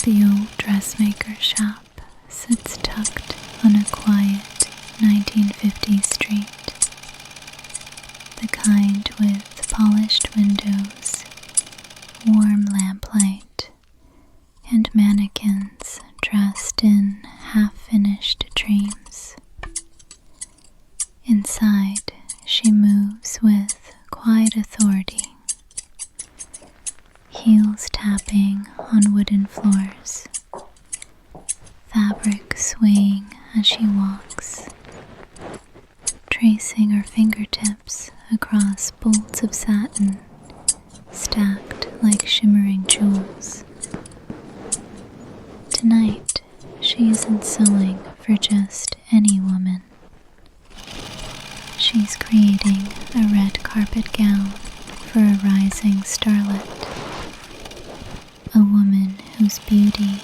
The old dressmaker shop sits tucked on a quiet 1950s street, the kind with polished windows, warm lamplight, and mannequins dressed in half-finished dreams. Inside, she moves with quiet authority, heels tapping on wooden floors, fabric swaying as she walks, tracing her fingertips across bolts of satin stacked like shimmering jewels. Tonight, she isn't sewing for just any woman. She's creating a red carpet gown for a rising starlet, a woman whose beauty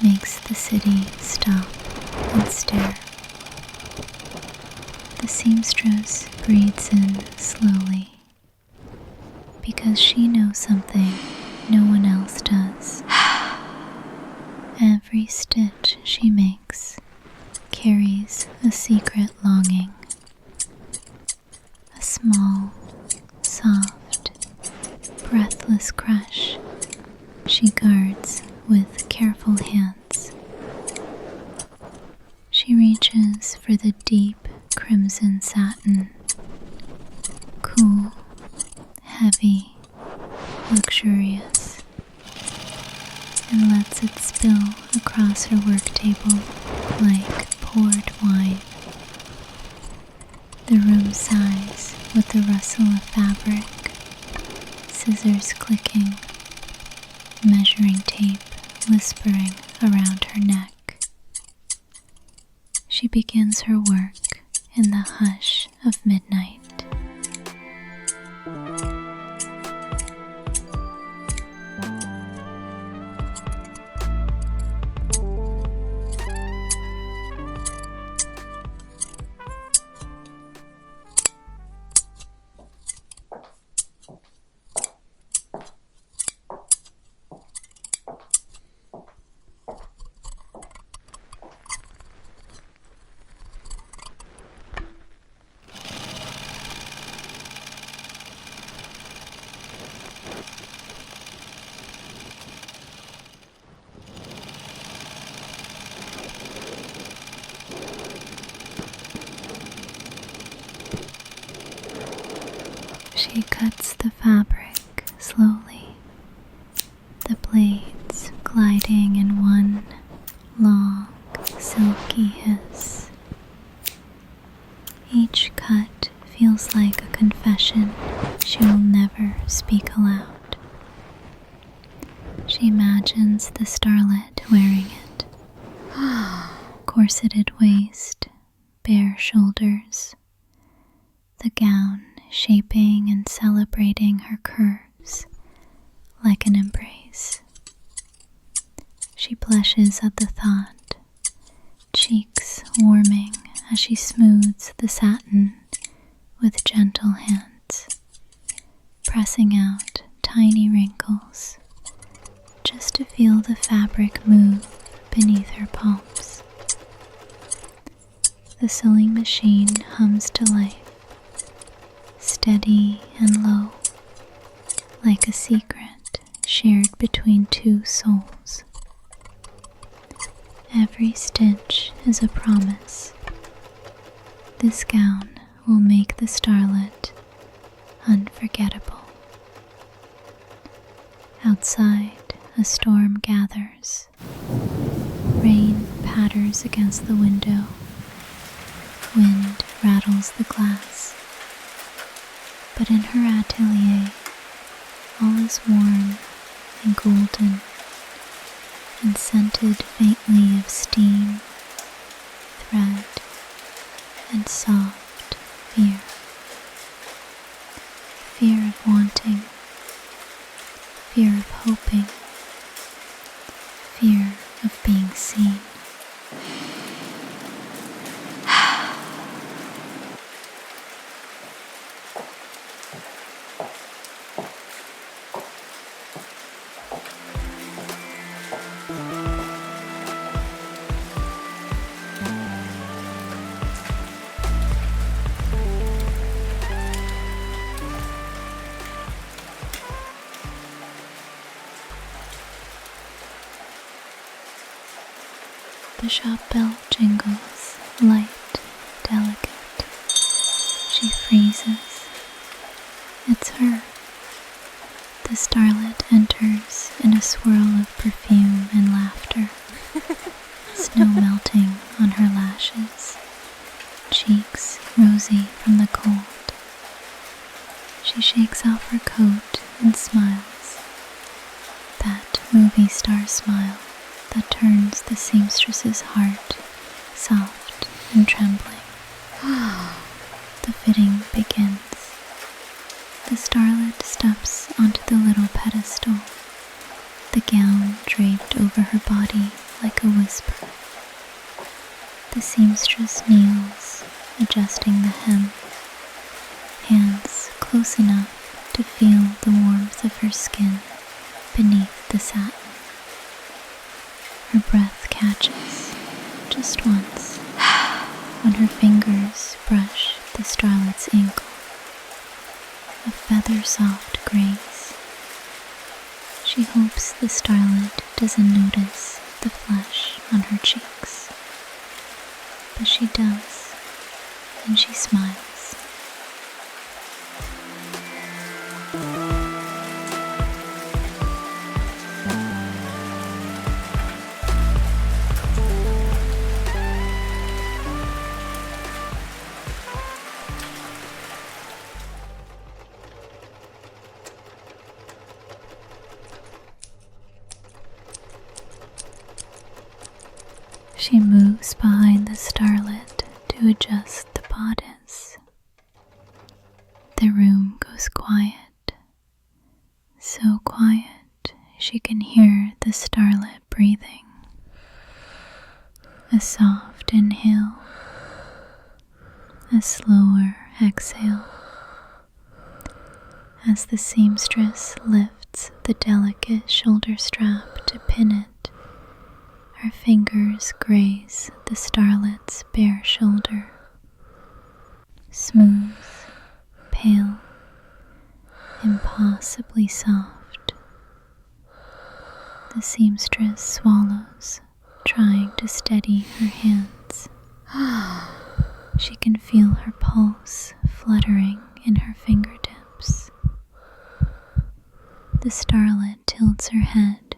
makes the city stop and stare. The seamstress breathes in slowly, because she knows something no one else does. Every stitch she makes carries a secret longing, a small, soft, breathless crush she guards with careful hands. She reaches for the deep crimson satin, cool, heavy, luxurious, and lets it spill across her work table like poured wine. The room sighs with the rustle of fabric, scissors clicking, measuring tape whispering around her neck. She begins her work in the hush of midnight. She cuts the fabric slowly, the blades gliding in one long, silky hiss. Each cut feels like a confession she will never speak aloud. She imagines the starlet wearing it, corseted waist, bare shoulders, the gown shaping and celebrating her curves like an embrace. She blushes at the thought, cheeks warming as she smooths the satin with gentle hands, pressing out tiny wrinkles just to feel the fabric move beneath her palms. The sewing machine hums to life, steady and low, like a secret shared between two souls. Every stitch is a promise. This gown will make the starlet unforgettable. Outside, a storm gathers. Rain patters against the window. Wind rattles the glass. But in her atelier, all is warm and golden and scented faintly of steam, thread, and soft fear. Fear of wanting, fear of hoping, fear of being seen. The shop bell jingles, light, delicate. She freezes. It's her. The starlet enters in a swirl of perfume and laughter, snow melting on her lashes, cheeks rosy from the cold. She shakes off her coat and smiles, that movie star smile that turns the seamstress's heart soft and trembling. The fitting begins. The starlet steps onto the little pedestal, the gown draped over her body like a whisper. The seamstress kneels, adjusting the hem, hands close enough to feel the warmth of her skin beneath the satin. Her breath catches, just once, when her fingers brush the starlet's ankle. A feather-soft grace. She hopes the starlet doesn't notice the flesh on her cheeks, but she does, and she smiles. She moves behind the starlet to adjust the bodice. The room goes quiet, so quiet she can hear the starlet breathing. A soft inhale, a slower exhale, as the seamstress lifts the delicate shoulder strap to pin it. Her fingers graze the starlet's bare shoulder. Smooth, pale, impossibly soft. The seamstress swallows, trying to steady her hands. She can feel her pulse fluttering in her fingertips. The starlet tilts her head,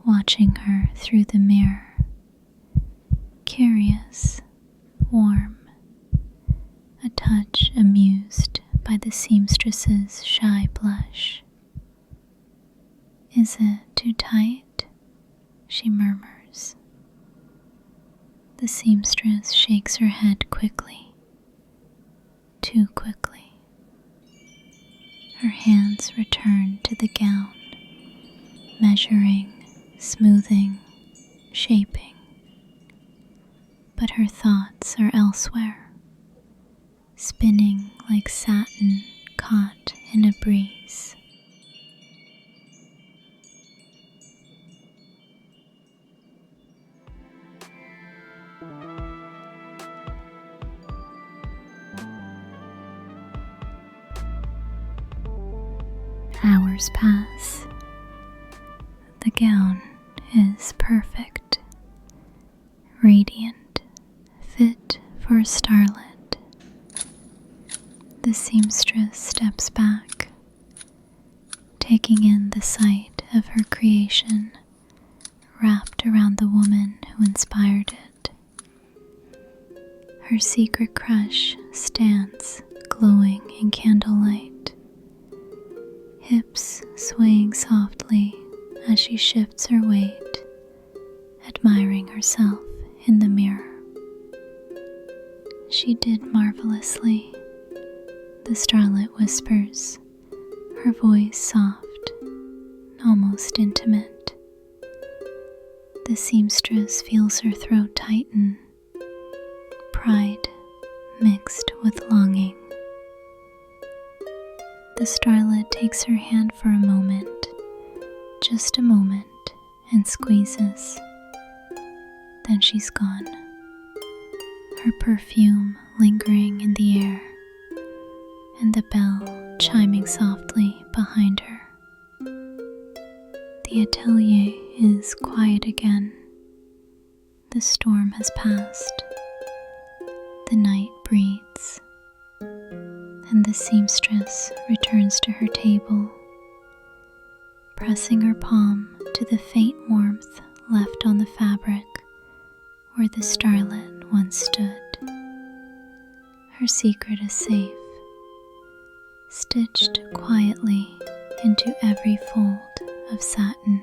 watching her through the mirror. Curious, warm, a touch amused by the seamstress's shy blush. "Is it too tight?" she murmurs. The seamstress shakes her head quickly, too quickly. Her hands return to the gown, measuring, smoothing, shaping. But her thoughts are elsewhere, spinning like satin caught in a breeze. Hours pass. The gown is perfect, radiant, fit for a starlet. The seamstress steps back, taking in the sight of her creation wrapped around the woman who inspired it. Her secret crush stands glowing in candlelight, hips swaying softly as she shifts her weight, admiring herself in the mirror. "She did marvelously," the starlet whispers, her voice soft, almost intimate. The seamstress feels her throat tighten, pride mixed with longing. The starlet takes her hand for a moment, just a moment, and squeezes. Then she's gone, her perfume lingering in the air, and the bell chiming softly behind her. The atelier is quiet again. the storm has passed. The night breathes, and the seamstress returns to her table, pressing her palm to the faint warmth left on the fabric where the starlet once stood. Her secret is safe, stitched quietly into every fold of satin.